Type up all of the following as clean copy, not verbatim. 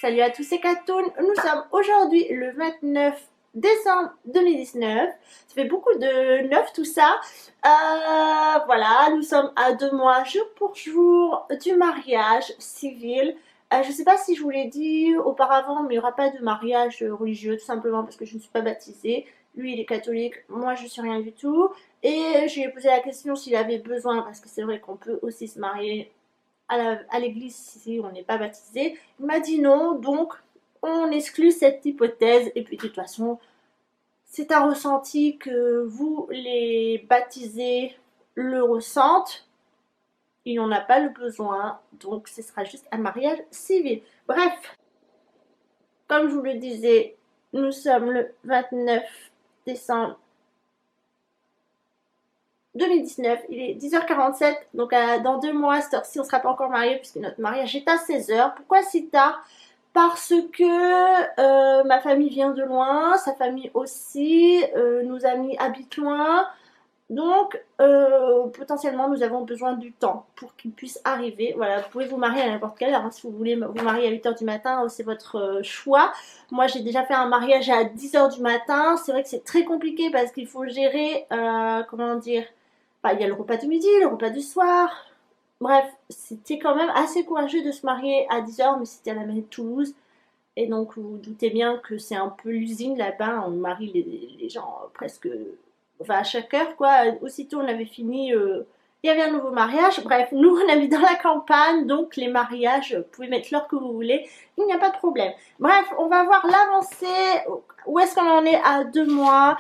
Salut à tous, c'est Katoun. Nous sommes aujourd'hui le 29 décembre 2019. Ça fait beaucoup de neuf tout ça. Voilà, nous sommes à 2 mois jour pour jour du mariage civil. Je ne sais pas si je vous l'ai dit auparavant, mais il n'y aura pas de mariage religieux, tout simplement parce que je ne suis pas baptisée. Lui, il est catholique, moi, je ne suis rien du tout. Et je lui ai posé la question s'il avait besoin, parce que c'est vrai qu'on peut aussi se marier à l'église si on n'est pas baptisé. Il m'a dit non, donc on exclut cette hypothèse. Et puis de toute façon, c'est un ressenti que vous, les baptisés, le ressentent. Il n'en a pas le besoin, donc ce sera juste un mariage civil. Bref, comme je vous le disais, nous sommes le 29 décembre 2019, il est 10h47, donc dans 2 mois, à cette heure-ci, on ne sera pas encore mariés puisque notre mariage est à 16h. Pourquoi si tard? Parce que ma famille vient de loin, sa famille aussi, nos amis habitent loin. Donc, potentiellement, nous avons besoin du temps pour qu'ils puissent arriver. Voilà, vous pouvez vous marier à n'importe quelle heure. Hein, si vous voulez vous marier à 8h du matin, c'est votre choix. Moi, j'ai déjà fait un mariage à 10h du matin. C'est vrai que c'est très compliqué parce qu'il faut gérer, comment dire, enfin, il y a le repas du midi, le repas du soir. Bref, c'était quand même assez courageux de se marier à 10h, mais c'était à la mairie de Toulouse. Et donc, vous vous doutez bien que c'est un peu l'usine là-bas. On marie les gens presque, enfin, à chaque heure, quoi. Aussitôt, on avait fini, il y avait un nouveau mariage. Bref, nous, on habite dans la campagne, donc les mariages, vous pouvez mettre l'heure que vous voulez. Il n'y a pas de problème. Bref, on va voir l'avancée. Où est-ce qu'on en est à 2 mois?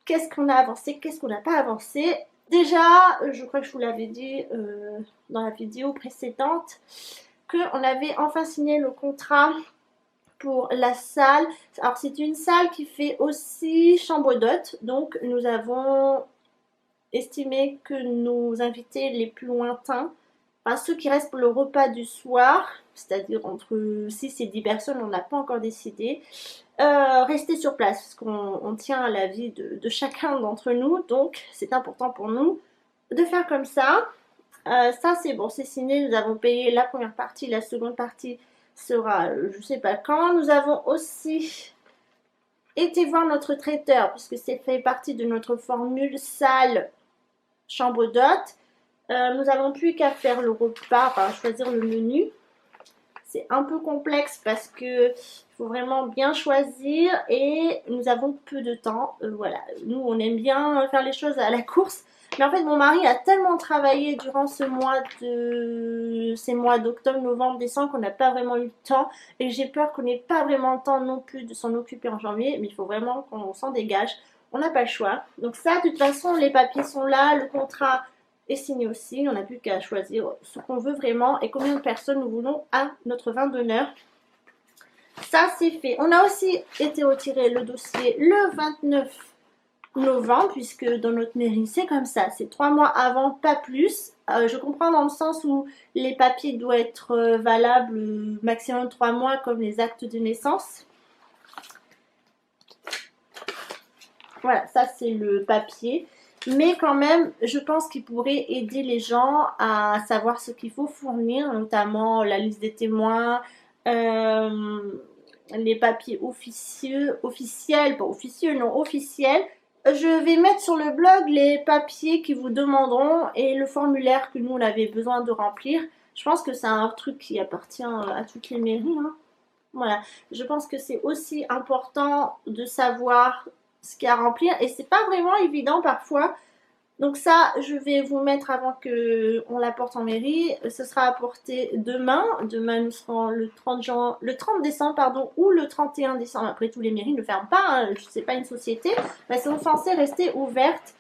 Qu'est-ce qu'on a avancé? Qu'est-ce qu'on n'a pas avancé? Déjà, je crois que je vous l'avais dit dans la vidéo précédente, qu'on avait enfin signé le contrat pour la salle. Alors c'est une salle qui fait aussi chambre d'hôte, donc nous avons estimé que nos invités les plus lointains, enfin ceux qui restent pour le repas du soir, c'est-à-dire entre 6 et 10 personnes, on n'a pas encore décidé, rester sur place parce qu'on tient à la vie de chacun d'entre nous, donc c'est important pour nous de faire comme ça. Ça c'est bon, c'est signé, nous avons payé la première partie, la seconde partie sera je sais pas quand. Nous avons aussi été voir notre traiteur puisque c'est fait partie de notre formule salle chambre d'hôte. Nous n'avons plus qu'à faire le repas, enfin choisir le menu. C'est un peu complexe parce que il faut vraiment bien choisir et nous avons peu de temps. Voilà, nous on aime bien faire les choses à la course. Mais en fait, mon mari a tellement travaillé durant ces mois d'octobre, novembre, décembre qu'on n'a pas vraiment eu le temps. Et j'ai peur qu'on n'ait pas vraiment le temps non plus de s'en occuper en janvier. Mais il faut vraiment qu'on s'en dégage. On n'a pas le choix. Donc ça, de toute façon, les papiers sont là, le contrat est signé aussi. On n'a plus qu'à choisir ce qu'on veut vraiment et combien de personnes nous voulons à notre vin d'honneur. Ça, c'est fait. On a aussi été retirer le dossier le 29 novembre, puisque dans notre mairie, c'est comme ça. C'est 3 mois avant, pas plus. Je comprends dans le sens où les papiers doivent être valables maximum 3 mois, comme les actes de naissance. Voilà, ça c'est le papier. Mais quand même, je pense qu'il pourrait aider les gens à savoir ce qu'il faut fournir, notamment la liste des témoins, les papiers officiels, pas officieux, non officiels. Je vais mettre sur le blog les papiers qui vous demanderont et le formulaire que nous on avait besoin de remplir. Je pense que c'est un truc qui appartient à toutes les mairies, hein. Voilà, je pense que c'est aussi important de savoir ce qu'il y a à remplir et c'est pas vraiment évident parfois. Donc ça, je vais vous mettre avant que on l'apporte en mairie. Ce sera apporté demain. Demain, nous serons le 30 décembre, pardon, ou le 31 décembre. Après, tous les mairies ne ferment pas. Hein. C'est pas une société. Mais elles sont censées rester ouvertes.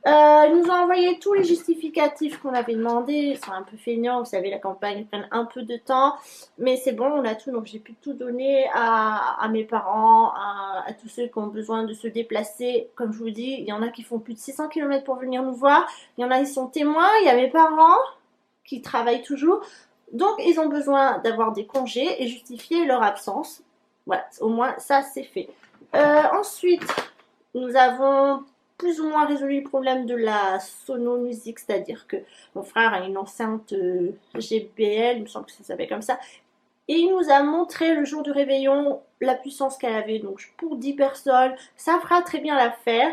Ils nous ont envoyé tous les justificatifs qu'on avait demandé. Ils sont un peu feignants, vous savez, la campagne prend un peu de temps. Mais c'est bon, on a tout. Donc j'ai pu tout donner à mes parents, à tous ceux qui ont besoin de se déplacer. Comme je vous dis, il y en a qui font plus de 600 km pour venir nous voir. Il y en a qui sont témoins. Il y a mes parents qui travaillent toujours. Donc ils ont besoin d'avoir des congés et justifier leur absence. Voilà, au moins ça c'est fait. Ensuite, nous avons plus ou moins résolu le problème de la sono-musique, c'est-à-dire que mon frère a une enceinte JBL, il me semble que ça s'appelle comme ça, Et il nous a montré le jour du réveillon la puissance qu'elle avait. Donc pour 10 personnes, ça fera très bien l'affaire.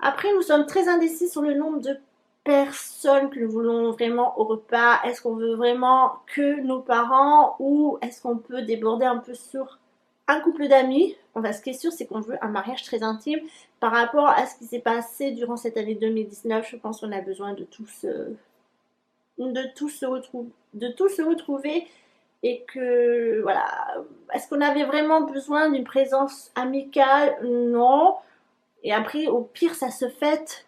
Après, nous sommes très indécis sur le nombre de personnes que nous voulons vraiment au repas. Est-ce qu'on veut vraiment que nos parents ou est-ce qu'on peut déborder un peu sur un couple d'amis? Enfin, ce qui est sûr, c'est qu'on veut un mariage très intime. Par rapport à ce qui s'est passé durant cette année 2019, je pense qu'on a besoin de tous se retrouver et que voilà. Est-ce qu'on avait vraiment besoin d'une présence amicale? Non. Et après, au pire, ça se fête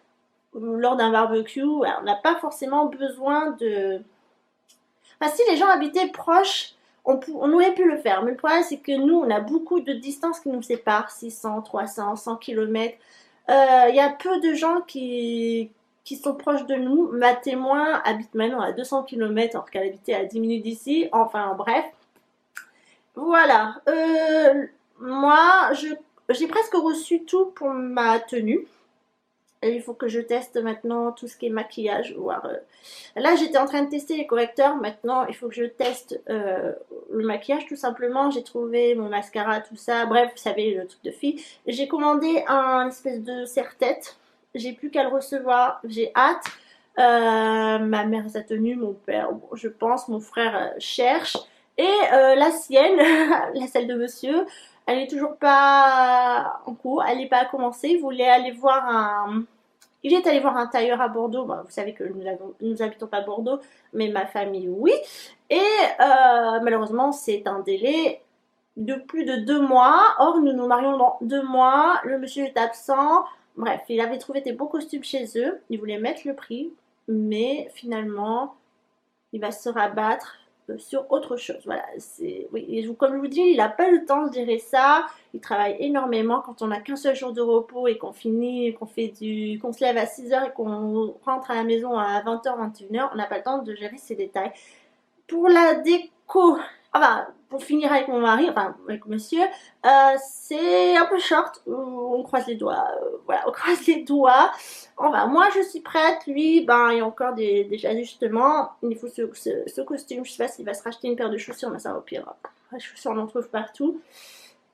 lors d'un barbecue. Alors, on n'a pas forcément besoin de... Enfin, si les gens habitaient proches, on aurait pu le faire. Mais le problème, c'est que nous, on a beaucoup de distance qui nous sépare, 600, 300, 100 km. Il y a peu de gens qui sont proches de nous. Ma témoin habite maintenant à 200 km alors qu'elle habitait à 10 minutes d'ici. Enfin, bref. Voilà. Moi, j'ai presque reçu tout pour ma tenue. Et il faut que je teste maintenant tout ce qui est maquillage. Là, j'étais en train de tester les correcteurs. Maintenant, il faut que je teste le maquillage tout simplement. J'ai trouvé mon mascara, tout ça. Bref, vous savez, le truc de fille. J'ai commandé un espèce de serre-tête. J'ai plus qu'à le recevoir. J'ai hâte. Ma mère sa tenue, mon père, bon, je pense, mon frère cherche. Et la sienne, la celle de monsieur, elle est toujours pas en cours, elle n'est pas commencée. Il voulait aller voir un... Il est allé voir un tailleur à Bordeaux. Bon, vous savez que nous habitons pas à Bordeaux, mais ma famille, oui. Et malheureusement, c'est un délai de plus de 2 mois. Or, nous nous marions dans 2 mois. Le monsieur est absent. Bref, il avait trouvé des beaux costumes chez eux. Il voulait mettre le prix, mais finalement, il va se rabattre sur autre chose. Voilà, c'est oui, et comme je vous dis, il n'a pas le temps de gérer ça. Il travaille énormément quand on n'a qu'un seul jour de repos et qu'on finit, qu'on se lève à 6h et qu'on rentre à la maison à 20h, 21h, on n'a pas le temps de gérer ces détails. Pour la déco, enfin, pour finir avec mon mari, enfin avec monsieur, c'est un peu short. On croise les doigts. Voilà, on croise les doigts. Enfin, moi je suis prête. Lui, ben, il y a encore des ajustements. Il faut ce costume. Je sais pas s'il va se racheter une paire de chaussures, mais ça au pire. Les chaussures, on en trouve partout.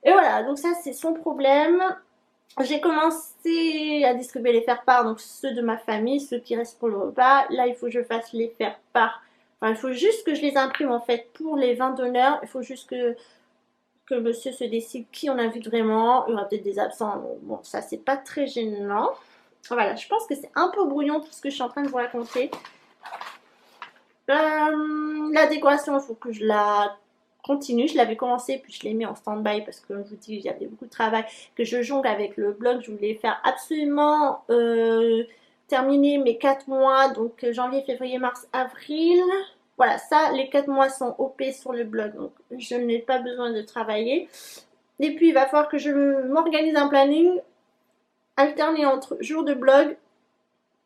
Et voilà, donc ça c'est son problème. J'ai commencé à distribuer les faire-part, donc ceux de ma famille, ceux qui restent pour le repas. Là, il faut que je fasse les faire-part. Enfin, il faut juste que je les imprime en fait pour les 20 d'honneur. Il faut juste que monsieur se décide qui on invite vraiment. Il y aura peut-être des absents. Bon, ça c'est pas très gênant. Voilà, je pense que c'est un peu brouillon tout ce que je suis en train de vous raconter. La décoration, il faut que je la continue. Je l'avais commencé, puis je l'ai mis en stand-by parce que, comme je vous dis, il y avait beaucoup de travail que je jongle avec le blog. Je voulais faire absolument terminer mes 4 mois, donc janvier, février, mars, avril. Voilà, ça, les 4 mois sont OP sur le blog, donc je n'ai pas besoin de travailler. Et puis, il va falloir que je m'organise un planning alterné entre jours de blog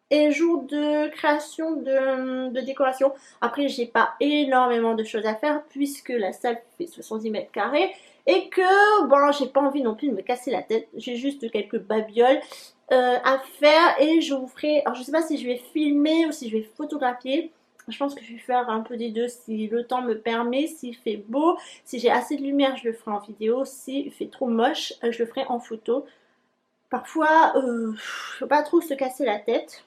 et jour de création de décoration. Après, j'ai pas énormément de choses à faire puisque la salle fait 70 mètres carrés et que, bon, j'ai pas envie non plus de me casser la tête. J'ai juste quelques babioles à faire et je vous ferai... Alors, je sais pas si je vais filmer ou si je vais photographier. Je pense que je vais faire un peu des deux si le temps me permet, s'il fait beau, si j'ai assez de lumière, je le ferai en vidéo, s'il fait trop moche, je le ferai en photo. Parfois, faut pas trop se casser la tête.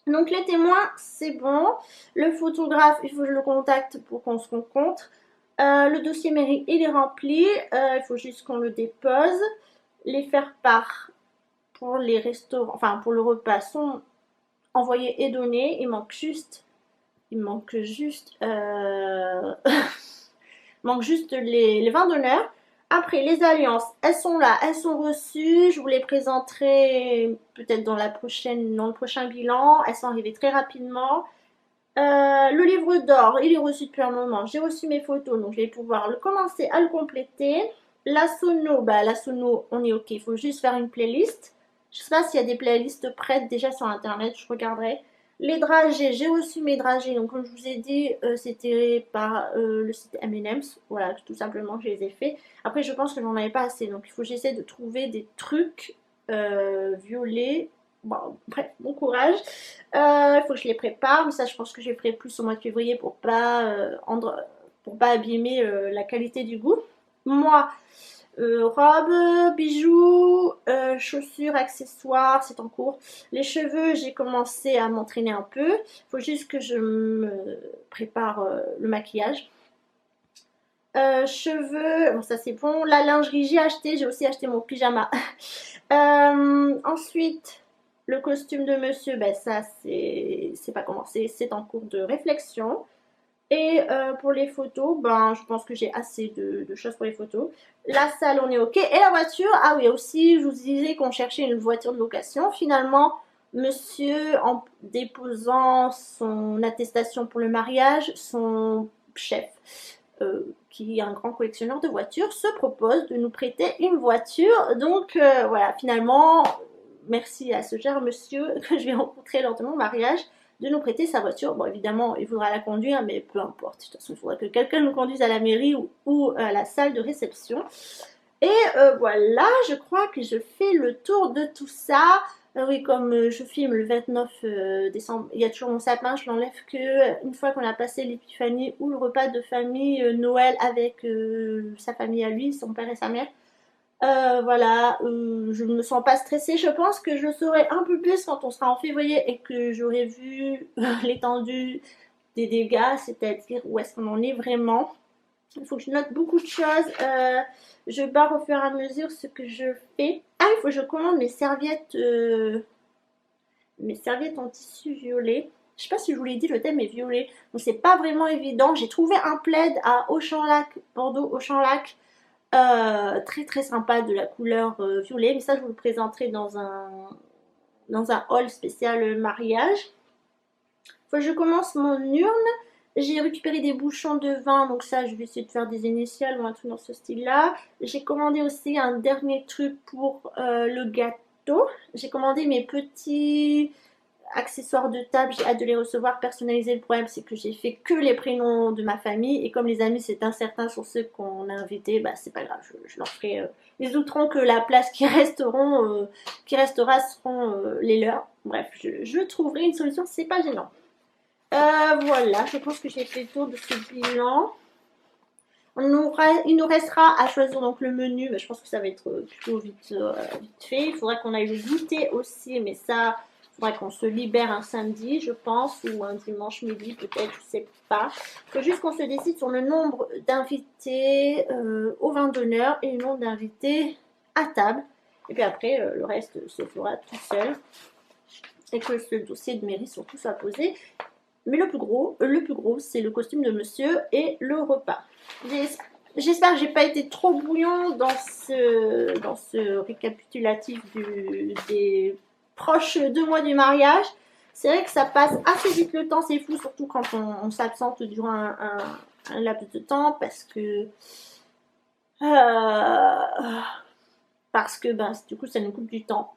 Donc les témoins, c'est bon. Le photographe, il faut que je le contacte pour qu'on se rencontre. Le dossier mairie, il est rempli. Il faut juste qu'on le dépose. Les faire-part pour les restaurants, enfin pour le repas sont envoyés et donnés. Il manque juste il manque juste les 20 d'honneur. Après, les alliances, elles sont là, elles sont reçues. Je vous les présenterai peut-être dans le prochain bilan. Elles sont arrivées très rapidement. Le livre d'or, il est reçu depuis un moment. J'ai reçu mes photos, donc je vais pouvoir commencer à le compléter. La sono, on est ok. Il faut juste faire une playlist. Je ne sais pas s'il y a des playlists prêtes déjà sur internet, je regarderai. Les dragées, j'ai reçu mes dragées, donc comme je vous ai dit, c'était par le site M&M's, voilà, tout simplement, je les ai fait. Après, je pense que j'en avais pas assez, donc il faut que j'essaie de trouver des trucs violets. Bon, bref, bon courage. Il faut que je les prépare, mais ça, je pense que je les ferai plus au mois de février pour pas pour pas abîmer la qualité du goût. Moi, robe, bijoux, chaussures, accessoires, c'est en cours. Les cheveux, j'ai commencé à m'entraîner un peu. Il faut juste que je me prépare le maquillage. Cheveux, bon ça c'est bon. La lingerie, j'ai aussi acheté mon pyjama. Ensuite, le costume de monsieur, ben ça c'est pas commencé, c'est en cours de réflexion. Et pour les photos, ben je pense que j'ai assez de choses pour les photos. La salle, on est ok. Et la voiture, ah oui aussi, je vous disais qu'on cherchait une voiture de location. Finalement, monsieur, en déposant son attestation pour le mariage, son chef, qui est un grand collectionneur de voitures, se propose de nous prêter une voiture. Donc voilà, finalement, merci à ce cher monsieur que je vais rencontrer lors de mon mariage de nous prêter sa voiture. Bon, évidemment, il faudra la conduire, mais peu importe. De toute façon, il faudra que quelqu'un nous conduise à la mairie ou à la salle de réception. Et voilà, je crois que je fais le tour de tout ça. Oui, comme je filme le 29 décembre, il y a toujours mon sapin, je l'enlève que une fois qu'on a passé l'épiphanie ou le repas de famille Noël avec sa famille à lui, son père et sa mère. Voilà, je ne me sens pas stressée. Je pense que je saurai un peu plus quand on sera en février et que j'aurai vu l'étendue des dégâts, c'est-à-dire où est-ce qu'on en est vraiment. Il faut que je note beaucoup de choses. Je barre au fur et à mesure ce que je fais. Ah, il faut que je commande mes serviettes en tissu violet. Je sais pas si je vous l'ai dit, le thème est violet. Donc c'est pas vraiment évident. J'ai trouvé un plaid à Auchan-Lac, Bordeaux, Auchan-Lac. Très très sympa de la couleur violet, mais ça je vous le présenterai dans un haul spécial mariage. Faut que je commence mon urne. J'ai récupéré des bouchons de vin, donc ça je vais essayer de faire des initiales ou un truc dans ce style là. J'ai commandé aussi un dernier truc pour le gâteau. J'ai commandé mes petits accessoires de table, j'ai hâte de les recevoir personnalisés. Le problème c'est que j'ai fait que les prénoms de ma famille et comme les amis c'est incertain sur ceux qu'on a invités, bah c'est pas grave, je leur ferai. Ils douteront que la place qui restera seront les leurs. Bref, je trouverai une solution, c'est pas gênant. Voilà, je pense que j'ai fait le tour de ce bilan. Il nous restera à choisir donc le menu, mais je pense que ça va être plutôt vite fait. Il faudra qu'on aille le goûter aussi, mais ça, il faudra qu'on se libère un samedi, je pense, ou un dimanche midi peut-être, je sais pas. Il faut juste qu'on se décide sur le nombre d'invités au vin d'honneur et le nombre d'invités à table. Et puis après, le reste se fera tout seul. Et que ce dossier de mairie surtout soit posé. Mais le plus gros, c'est le costume de monsieur et le repas. J'espère que j'ai pas été trop brouillon dans ce récapitulatif des proches 2 mois du mariage. C'est vrai que ça passe assez vite le temps, c'est fou, surtout quand on s'absente durant un laps de temps parce que ben, du coup ça nous coupe du temps.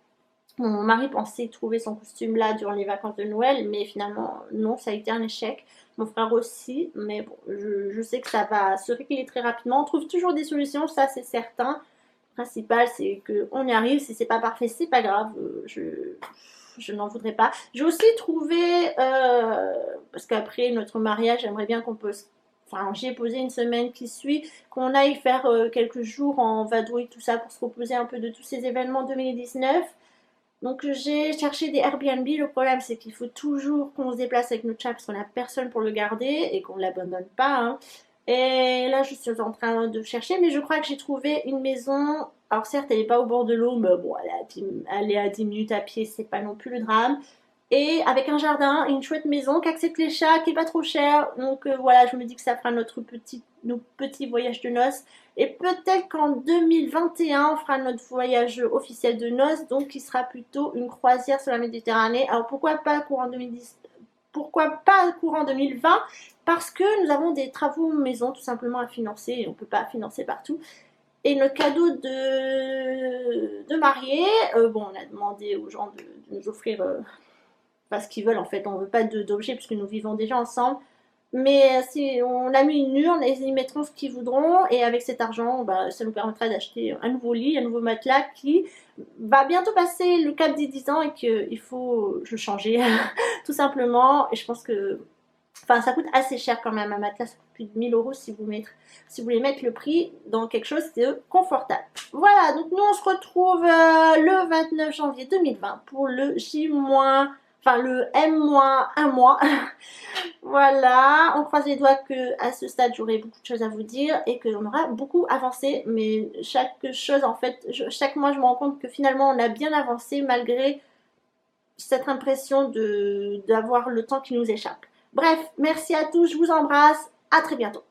Mon mari pensait trouver son costume là durant les vacances de Noël, mais finalement, non, ça a été un échec. Mon frère aussi, mais bon, je sais que ça va se régler très rapidement. On trouve toujours des solutions, ça c'est certain. Le principal, c'est qu'on y arrive. Si c'est pas parfait, c'est pas grave. Je n'en voudrais pas. J'ai aussi trouvé, parce qu'après notre mariage, j'aimerais bien qu'on peut. Enfin, j'ai posé une semaine qui suit, qu'on aille faire quelques jours en vadrouille, tout ça, pour se reposer un peu de tous ces événements 2019. Donc j'ai cherché des Airbnb, le problème c'est qu'il faut toujours qu'on se déplace avec notre chat parce qu'on n'a personne pour le garder et qu'on ne l'abandonne pas. Hein. Et là je suis en train de chercher, mais je crois que j'ai trouvé une maison. Alors certes elle n'est pas au bord de l'eau, mais bon elle est à 10 minutes à pied, c'est pas non plus le drame. Et avec un jardin, une chouette maison qui accepte les chats, qui est pas trop cher. Donc voilà, je me dis que ça fera nos petits voyages de noces. Et peut-être qu'en 2021, on fera notre voyage officiel de noces, donc qui sera plutôt une croisière sur la Méditerranée. Alors pourquoi pas courant 2010, pourquoi pas courant 2020? Parce que nous avons des travaux maison tout simplement à financer et on ne peut pas financer partout. Et notre cadeau de mariée, bon, on a demandé aux gens de nous offrir ce qu'ils veulent en fait. On ne veut pas d'objets puisque nous vivons déjà ensemble. Mais si on a mis une urne, ils y mettront ce qu'ils voudront et avec cet argent, bah, ça nous permettra d'acheter un nouveau lit, un nouveau matelas qui va bientôt passer le cap des 10 ans et qu'il faut le changer tout simplement. Et je pense que Enfin, ça coûte assez cher quand même, un matelas, ça coûte plus de 1000 € si vous voulez mettre le prix dans quelque chose de confortable. Voilà, donc nous on se retrouve le 29 janvier 2020 pour le J-, enfin le M-1 mois. Voilà, on croise les doigts que à ce stade j'aurai beaucoup de choses à vous dire et qu'on aura beaucoup avancé, mais chaque chose en fait, chaque mois je me rends compte que finalement on a bien avancé malgré cette impression d'avoir le temps qui nous échappe. Bref, merci à tous, je vous embrasse, à très bientôt.